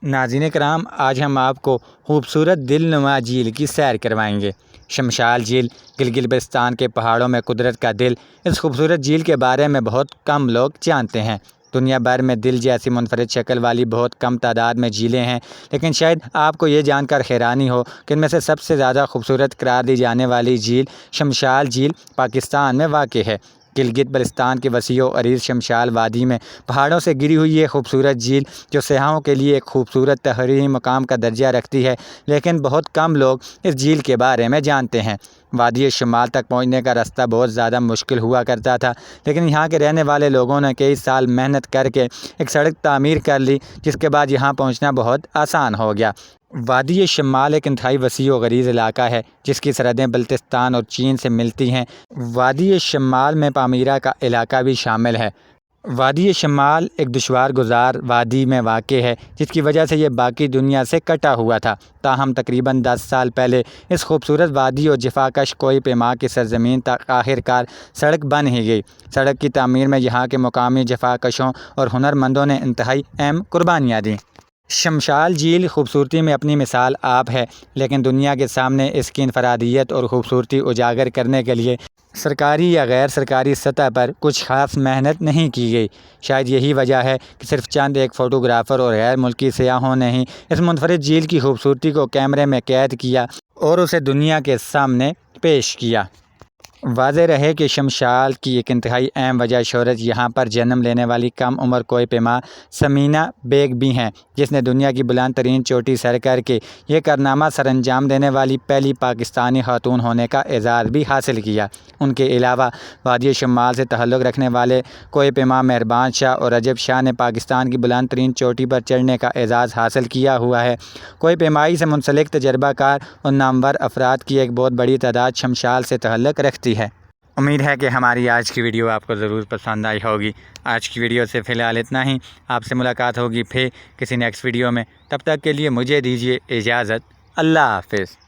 ناظرین کرام، آج ہم آپ کو خوبصورت دل نما جھیل کی سیر کروائیں گے۔ شمشال جھیل گلگت بلتستان کے پہاڑوں میں قدرت کا دل۔ اس خوبصورت جھیل کے بارے میں بہت کم لوگ جانتے ہیں۔ دنیا بھر میں دل جیسی منفرد شکل والی بہت کم تعداد میں جھیلیں ہیں، لیکن شاید آپ کو یہ جان کر حیرانی ہو کہ ان میں سے سب سے زیادہ خوبصورت قرار دی جانے والی جھیل شمشال جھیل پاکستان میں واقع ہے۔ گلگت بلتستان کی وسیع و عریض شمشال وادی میں پہاڑوں سے گری ہوئی یہ خوبصورت جھیل جو سیاحوں کے لیے ایک خوبصورت تفریحی مقام کا درجہ رکھتی ہے، لیکن بہت کم لوگ اس جھیل کے بارے میں جانتے ہیں۔ وادی شمال تک پہنچنے کا راستہ بہت زیادہ مشکل ہوا کرتا تھا، لیکن یہاں کے رہنے والے لوگوں نے کئی سال محنت کر کے ایک سڑک تعمیر کر لی، جس کے بعد یہاں پہنچنا بہت آسان ہو گیا۔ وادی شمال ایک انتہائی وسیع و عریض علاقہ ہے جس کی سرحدیں بلتستان اور چین سے ملتی ہیں۔ وادی شمال میں پامیرا کا علاقہ بھی شامل ہے۔ وادی شمال ایک دشوار گزار وادی میں واقع ہے، جس کی وجہ سے یہ باقی دنیا سے کٹا ہوا تھا۔ تاہم تقریباً 10 سال پہلے اس خوبصورت وادی اور جفاکش کوہ پیما کی سرزمین تک آخر کار سڑک بن ہی گئی۔ سڑک کی تعمیر میں یہاں کے مقامی جفاکشوں اور ہنرمندوں نے انتہائی اہم قربانیاں دیں۔ شمشال جھیل خوبصورتی میں اپنی مثال آپ ہے، لیکن دنیا کے سامنے اس کی انفرادیت اور خوبصورتی اجاگر کرنے کے لیے سرکاری یا غیر سرکاری سطح پر کچھ خاص محنت نہیں کی گئی۔ شاید یہی وجہ ہے کہ صرف چند ایک فوٹوگرافر اور غیر ملکی سیاحوں نے ہی اس منفرد جھیل کی خوبصورتی کو کیمرے میں قید کیا اور اسے دنیا کے سامنے پیش کیا۔ واضح رہے کہ شمشال کی ایک انتہائی اہم وجہ شہرت یہاں پر جنم لینے والی کم عمر کوہ پیما ثمینہ بیگ بھی ہیں، جس نے دنیا کی بلند ترین چوٹی سر کر کے یہ کارنامہ سر انجام دینے والی پہلی پاکستانی خاتون ہونے کا اعزاز بھی حاصل کیا۔ ان کے علاوہ وادی شمال سے تعلق رکھنے والے کوہ پیما مہربان شاہ اور رجب شاہ نے پاکستان کی بلند ترین چوٹی پر چڑھنے کا اعزاز حاصل کیا ہوا ہے۔ کوہ پیمائی سے منسلک تجربہ کار اور نامور افراد کی ایک بہت بڑی تعداد شمشال سے تعلق رکھتی ہے۔ امید ہے کہ ہماری آج کی ویڈیو آپ کو ضرور پسند آئی ہوگی۔ آج کی ویڈیو سے فی الحال اتنا ہی۔ آپ سے ملاقات ہوگی پھر کسی نیکسٹ ویڈیو میں۔ تب تک کے لیے مجھے دیجیے اجازت۔ اللہ حافظ۔